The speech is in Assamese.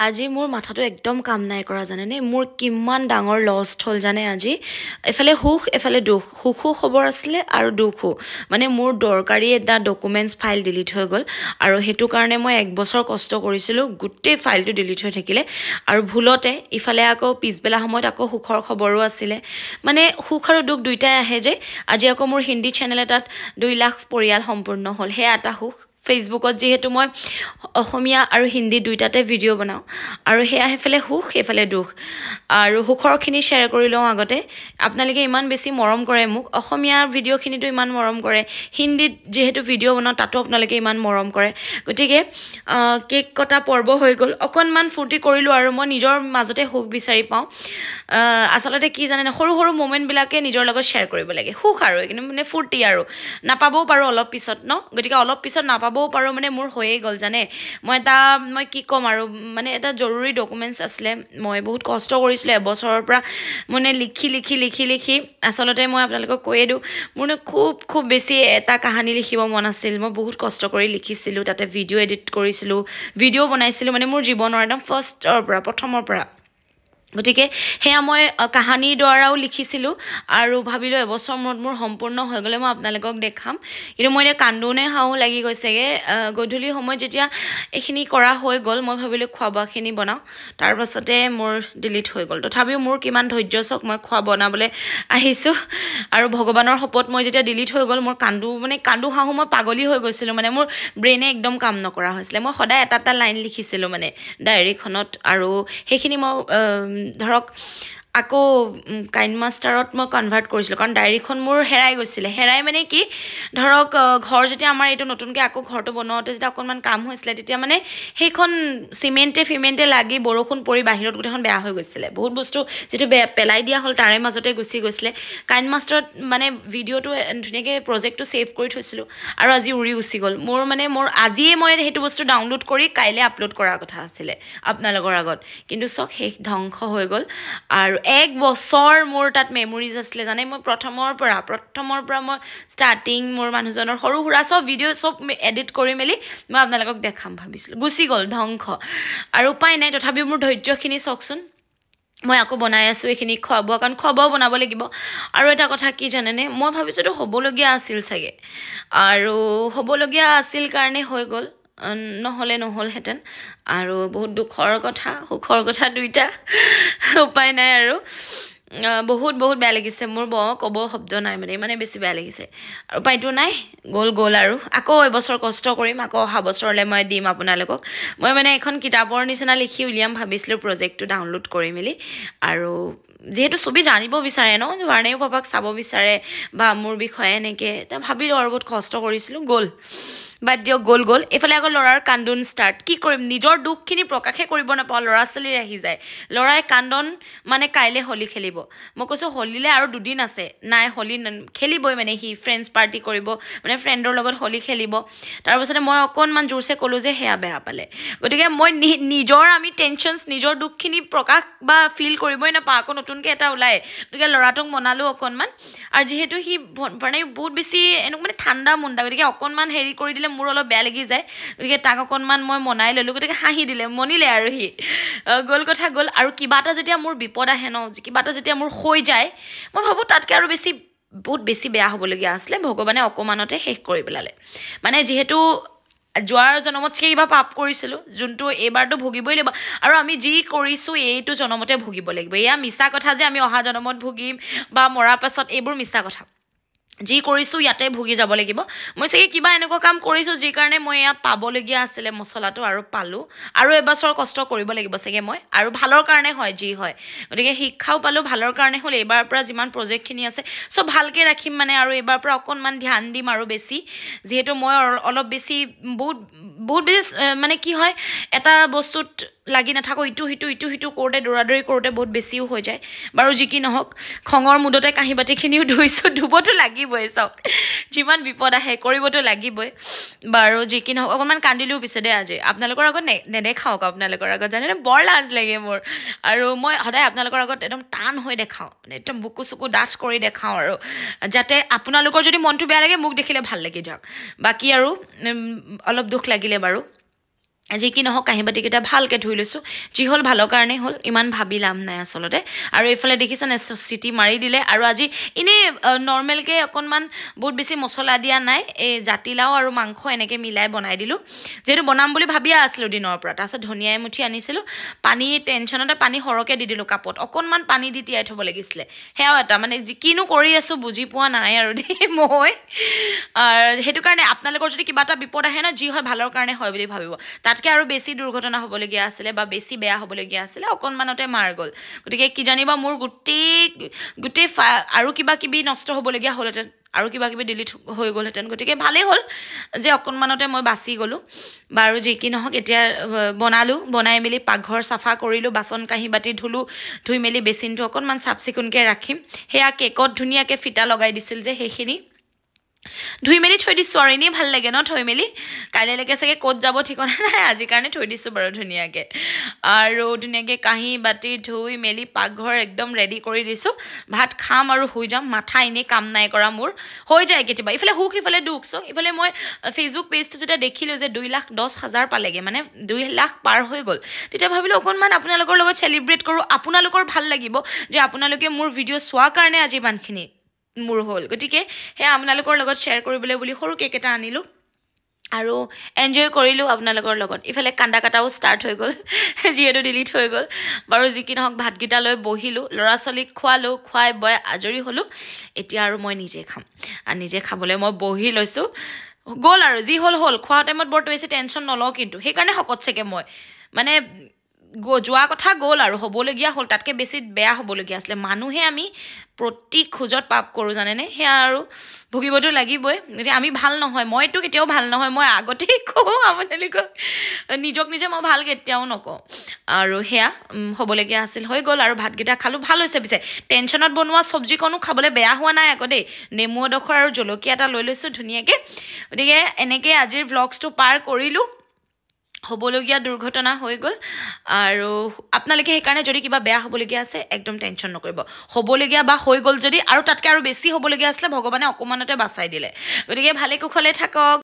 আজি মোৰ মাথাটো একদম কাম নাই কৰা জানেনে মোৰ কিমান ডাঙৰ লষ্ট হ'ল জানে আজি এফালে হুখ এফালে দুখ হুখু খবৰ আছিলে আৰু দুখু মানে মোৰ দৰকাৰী এটা ডকুমেন্টছ ফাইল ডিলিট হৈ গ'ল আৰু হেতু কাৰণে মই এক বছৰ কষ্ট কৰিছিলো গুটে ফাইলটো ডিলিট হৈ থাকিলে আৰু ভুলতে ইফালে আকৌ পিছবেলা সময়ত আকৌ হুখৰ খবৰো আছিলে মানে হুখ আৰু দুখ দুইটাই আহে যে আজি আকৌ মোৰ হিন্দী চেনেল এটাত 2 লাখ পৰিয়াল সম্পূৰ্ণ হ'ল হে এটা হুখ ফেসবুকত যেহেতু মই অসমীয়া আৰু হিন্দী দুইটাতে ভিডিও বনাও আৰু হেয়া হেফালে হুখ হেফালে দুখ আৰু হুখৰখিনি শেয়াৰ কৰি লওঁ আগতে আপোনালোকে ইমান বেছি মৰম কৰে মোক অসমীয়া ভিডিওখিনিটো ইমান মৰম কৰে হিন্দীত যেহেতু ভিডিও বনাও তাতো আপোনালোকে ইমান মৰম কৰে গতিকে কেক কটা পৰ্ব হৈ গ'ল অকনমান ফুৰ্তি কৰিলো আৰু মই নিজৰ মাজতে হুখ বিচাৰি পাওঁ আসলতে কি জানে না সৰু সৰু মোমেন্ট বিলাকে নিজৰ লগত শেয়াৰ কৰিব লাগে হুখ আৰু কিন্তু মানে ফুৰ্তি আৰু নাপাবও পাৰো অলপ পিছত ন গতিকে অলপ পিছত নাপাবও পাৰো মানে মোৰ হৈয়ে গ'ল জানে মই কি কম আৰু মানে এটা জৰুৰী ডকুমেন্টছ আছিলে মই বহুত কষ্ট কৰিছিলো এবছৰৰ পৰা মানে লিখি আসলতে মই আপোনালোকক কৈয়ে দিও মোৰ খুব বেছি এটা কাহিনী লিখিব মন আছিল মই বহুত কষ্ট কৰি লিখিছিলো তাতে ভিডিও এডিট কৰিছিলো ভিডিও বনাইছিলো মানে মোৰ জীৱনৰ একদম প্ৰথমৰ পৰা গতিকে হেয়া মই কাহিনীৰ দ্বাৰাও লিখিছিলো আৰু ভাবিলো এবছৰ মোৰ সম্পূৰ্ণ হৈ গলে মই আপোনালোকক দেখাম কিন্তু মই কান্দুনে হাও লাগি গৈছেগে গধূলি সময় যেতিয়া এখিনি কৰা হৈ গল মই ভাবিলো খোৱাবাখিনি বনাও তাৰ পাছতে মোৰ ডিলিট হৈ গল তথাপিও মোৰ কিমান ধৈৰ্য সক মই খোৱা বনাবলে আহিছো আৰু ভগৱানৰ শপত মই যেতিয়া ডিলিট হৈ গল মোৰ কান্দু হাও মই পাগলি হৈ গৈছিল মানে মোৰ ব্ৰেইনে একদম কাম নকৰা হৈছিল মই সদায় এটা লাইন লিখিছিলো মানে ডায়েৰীখনত আৰু হেখিনি মই ধৰক আকৌ কাইন মাষ্টাৰত মই কনভাৰ্ট কৰিছিলো কাৰণ ডায়েৰীখন মোৰ হেৰাই গৈছিল হেৰাই মানে কি ধৰক ঘৰ যেতিয়া আমাৰ এটো নতুনকে আকৌ ঘৰটো বনাওতে যেতিয়া অকনমান কাম হৈছিল তেতিয়া মানে হেখন সিমেন্টে লাগি বৰষুণ পৰি বাহিৰত গুটেখন বেয়া হৈ গৈছিল বহুত বস্তু যেটো পেলাই দিয়া হল তাৰে মাজতে গুছি গৈছিল কাইন মাষ্টাৰত মানে ভিডিওটো ধুনিয়াকে প্ৰজেক্টটো সেভ কৰি থৈছিলো আৰু আজি উৰি গুছি গল মোৰ আজিয়ে মই হেতু বস্তু ডাউনলোড কৰি কাইলে আপলোড কৰাৰ কথা আছিল আপোনালোকৰ আগত কিন্তু সক শেষ ধ্বংস হৈ গল আৰু এক বছৰ মোৰ তাত মেমৰিজ আছিলে জানে মই প্ৰথমৰ পৰা মই ষ্টাৰ্টিং মোৰ মানুহজনৰ সৰু হুৰা সব ভিডিও সব এডিট কৰি মেলি মই আপোনালোকক দেখাম ভাবিছিল গুছি গল ধ্বংস আৰু উপায় নাই তথাপি মোৰ ধৈৰ্যখিনি সকচোন মই আকৌ বনাই আছো এখিনি খোৱাব কাৰণ খোৱাবও বনাব লাগিব আৰু এটা কথা কি জানেনে মই ভাবিছো তো হবলগীয়া আছিল সাগে আৰু হবলগীয়া আছিল কাৰণে হৈ গল নহল হেতেন আৰু বহুত দুখৰ কথা সুখৰ কথা দুইটা উপায় নাই আৰু বহুত বেয়া লাগিছে মোৰ কব শব্দ নাই মানে বেছি বেয়া লাগিছে আৰু পাইটো নাই গল আৰু আকৌ এবছৰ কষ্ট কৰিম আকৌ অহা বছৰলে মই দিম আপোনালোকক মই মানে এখন কিতাপৰ নিচিনা লিখি উলিয়াম ভাবিছিলো প্ৰজেক্টটো ডাউনলোড কৰি মেলি আৰু যেহেতু সবি জানিব বিচাৰে ন ওয়াৰ্ণেও পাপাক চাব বিচাৰে বা মোৰ বিষয়ে নেকে তা ভাবিলো আৰু বহুত কষ্ট কৰিছিলো গল বাদ দিও গল এফালে আকৌ লৰাৰ কান্দন ষ্টাৰ্ট কি কৰিম নিজৰ দুখখিনি প্ৰকাশে কৰিব নাপাও লৰা চলি আহি যায় লৰাই কান্দন মানে কাইলে হলি খেলিব মই কৈছো হলিলে আৰু দুদিন আছে নাই হলি খেলিবই মানে হি ফ্ৰেণ্ডছ পাৰ্টি কৰিব মানে ফ্ৰেণ্ডৰ লগত হলি খেলিব তাৰ পাছতে মই অকনমান জোৰছে কলো যে হেয়া বেয়া পালে গতিকে মই নিজৰ আমি টেনচনছ নিজৰ দুখখিনি প্ৰকাশ বা ফিল কৰিবই নাপাও আকৌ নতুনকে এটা ওলাই গতিকে লৰাটোক মনালো অকনমান আৰু যেহেতু হি মানে বহুত বেছি এনে মানে ঠাণ্ডা মুণ্ডা গতিকে অকনমান হেৰি কৰি দিলে মোৰ অলপ বেয়া লাগি যায় গতিকে তাক অকনমান মই মনাই ললো গতিকে হাঁহি দিলে মনিলে আৰু হি গল কথা গল আৰু কিবাটা যেতিয়া মোৰ বিপদ আহে ন কিবাটা যেতিয়া মোৰ হৈ যায় মই ভাবো তাতকে আৰু বহুত বেছি বেয়া হ'বলগীয়া আছিল ভগৱানে অকমানতে শেষ কৰি পেলালে মানে যেহেতু যোৱাৰ জনমত কিবা পাপ কৰিছিলো যোনটো এবাৰটো ভুগিবই লাগিব আৰু আমি যি কৰিছো এইটো জনমতে ভুগিব লাগিব এয়া মিছা কথা যে আমি অহা জনমত ভুগিম বা মৰা পাছত এইবোৰ মিছা কথা যি কৰিছো ইয়াতে ভুগি যাব লাগিব মই সে কিবা এনেকুৱা কাম কৰিছো যি কাৰণে মই ইয়া পাবলগীয়া আছিল মছলাটো আৰু পালো আৰু এবছৰ কষ্ট কৰিব লাগিব সগে মই আৰু ভালৰ কাৰণে হয় যি হয় গতিকে শিক্ষাও পালো ভালৰ কাৰণে হল এবাৰ পৰা যিমান প্ৰজেক্টখিনি আছে সব ভালকে ৰাখিম মানে আৰু এবাৰ পৰা অকনমান ধ্যান দিম আৰু বেছি যেহেতু মই অলপ বেছি বহুত বেছি মানে কি হয় এটা বস্তুত লাগি নাথাকো ইটো কৰোতে দৌৰাদৌৰি কৰোতে বহুত বেছিও হৈ যায় বাৰু যি কি নহওক খঙৰ মুদতে কাহি বাটিখিনিও ধুবতো লাগিবই চাওক যিমান বিপদ আহে কৰিবতো লাগিবই বাৰু যি কি নহওক অকনমান কান্দিলেও পিছে দে আজি আপোনালোকৰ আগত নেদেখাওক আপোনালোকৰ আগত জানে বৰ লাজ লাগে মোৰ আৰু মই সদায় আপোনালোকৰ আগত একদম টান হৈ দেখাও একদম বুকু চুকু ডাঠ কৰি দেখাও আৰু যাতে আপোনালোকৰ যদি মনটো বেয়া লাগে মোক দেখিলে ভাল লাগি যাওক বাকি আৰু অলপ দুখ লাগিলে বাৰু যি কি নহওক কাঁহী বাতিকেইটা ভালকৈ ধুই লৈছোঁ যি হ'ল ভালৰ কাৰণেই হ'ল ইমান ভাবি লাভ নাই আচলতে আৰু এইফালে দেখিছেনে চিটি মাৰি দিলে আৰু আজি এনেই নৰ্মেলকৈ অকণমান বহুত বেছি মছলা দিয়া নাই এই জাতিলাও আৰু মাংস এনেকৈ মিলাই বনাই দিলোঁ যিহেতু বনাম বুলি ভাবিয়ে আছিলোঁ দিনৰ পৰা তাৰপিছত ধনিয়া এমুঠি আনিছিলোঁ পানী টেনশ্যনতে পানী সৰহকৈ দি দিলোঁ কাপত অকণমান পানী দি তিয়াই থ'ব লাগিছিলে সেয়াও এটা মানে কিনো কৰি আছোঁ বুজি পোৱা নাই আৰু দেই মই সেইটো কাৰণে আপোনালোকৰ যদি কিবা এটা বিপদ আহে ন যি হয় ভালৰ কাৰণে হয় বুলি ভাবিব তাতকৈ আৰু বেছি দুৰ্ঘটনা হ'বলগীয়া আছিলে বা বেছি বেয়া হ'বলগীয়া আছিলে অকণমানতে মাৰ গ'ল গতিকে কি জানিবা মোৰ গোটেই আৰু কিবা কিবি নষ্ট হ'বলগীয়া হ'লহেঁতেন আৰু কিবা কিবি ডিলিট হৈ গ'লহেঁতেন গতিকে ভালেই হ'ল যে অকণমানতে মই বাচি গ'লোঁ বাৰু যি কি নহওক এতিয়া বনালোঁ বনাই মেলি পাকঘৰ চাফা কৰিলোঁ বাচন কাঁহী বাতি ধুলোঁ ধুই মেলি বেচিনটো অকণমান চাফ চিকুণকৈ ৰাখিম সেয়া কেকত ধুনীয়াকৈ ফিটা লগাই দিছিল যে সেইখিনি ধুই মেলি থৈ দিছোঁ আৰু এনেই ভাল লাগে ন থৈ মেলি কাইলৈলৈকে চাগে ক'ত যাব ঠিকনা নাই আজিৰ কাৰণে থৈ দিছোঁ বাৰু ধুনীয়াকৈ আৰু ধুনীয়াকৈ কাঁহী বাতি ধুই মেলি পাকঘৰ একদম ৰেডি কৰি দিছোঁ ভাত খাম আৰু শুই যাম মাথা এনেই কাম নাই কৰা মোৰ হৈ যায় কেতিয়াবা ইফালে সুখ ইফালে দুখ চ' ইফালে মই ফেচবুক পেজটো যেতিয়া দেখিলোঁ যে 2,10,000 পালেগৈ মানে 2 লাখ পাৰ হৈ গ'ল তেতিয়া ভাবিলোঁ অকণমান আপোনালোকৰ লগত চেলিব্ৰেট কৰোঁ আপোনালোকৰ ভাল লাগিব যে আপোনালোকে মোৰ ভিডিঅ' চোৱাৰ কাৰণে আজি ইমানখিনি মোৰ হ'ল গতিকে সেয়া আপোনালোকৰ লগত শ্বেয়াৰ কৰিবলৈ বুলি সৰু কেক এটা আনিলোঁ আৰু এনজয় কৰিলোঁ আপোনালোকৰ লগত ইফালে কান্দা কাটাও ষ্টাৰ্ট হৈ গ'ল যিহেতু ডিলিট হৈ গ'ল বাৰু যি কি নহওক ভাতকেইটা লৈ বহিলোঁ ল'ৰা ছোৱালীক খোৱালোঁ খুৱাই বই আজৰি হ'লোঁ এতিয়া আৰু মই নিজে খাম আৰু নিজে খাবলৈ মই বহি লৈছোঁ গ'ল আৰু যি হ'ল খোৱা টাইমত বৰ বেছি টেনশ্যন নলওঁ কিন্তু সেইকাৰণে শকত চাগে মই মানে যোৱা কথা গ'ল আৰু হ'বলগীয়া হ'ল তাতকৈ বেছি বেয়া হ'বলগীয়া আছিলে মানুহে আমি প্ৰতি খোজত পাপ কৰোঁ জানেনে সেয়া আৰু ভুগিবতো লাগিবই গতিকে আমি ভাল নহয় মইতো কেতিয়াও ভাল নহয় মই আগতেই কওঁ আপোনালোকক নিজক নিজে মই ভাল কেতিয়াও নকওঁ আৰু সেয়া হ'বলগীয়া আছিল হৈ গ'ল আৰু ভাতকেইটা খালোঁ ভাল হৈছে পিছে টেনশ্যনত বনোৱা চব্জিকণো খাবলৈ বেয়া হোৱা নাই আকৌ দেই নেমু এডোখৰ আৰু জলকীয়া এটা লৈ লৈছোঁ ধুনীয়াকৈ গতিকে এনেকৈ আজিৰ ভ্লগছটো পাৰ কৰিলোঁ হ'বলগীয়া দুৰ্ঘটনা হৈ গ'ল আৰু আপোনালোকে সেইকাৰণে যদি কিবা বেয়া হ'বলগীয়া আছে একদম টেনশ্যন নকৰিব হ'বলগীয়া বা হৈ গ'ল যদি আৰু তাতকৈ আৰু বেছি হ'বলগীয়া আছিলে ভগৱানে অকণমানতে বাচাই দিলে গতিকে ভালে কুশলে থাকক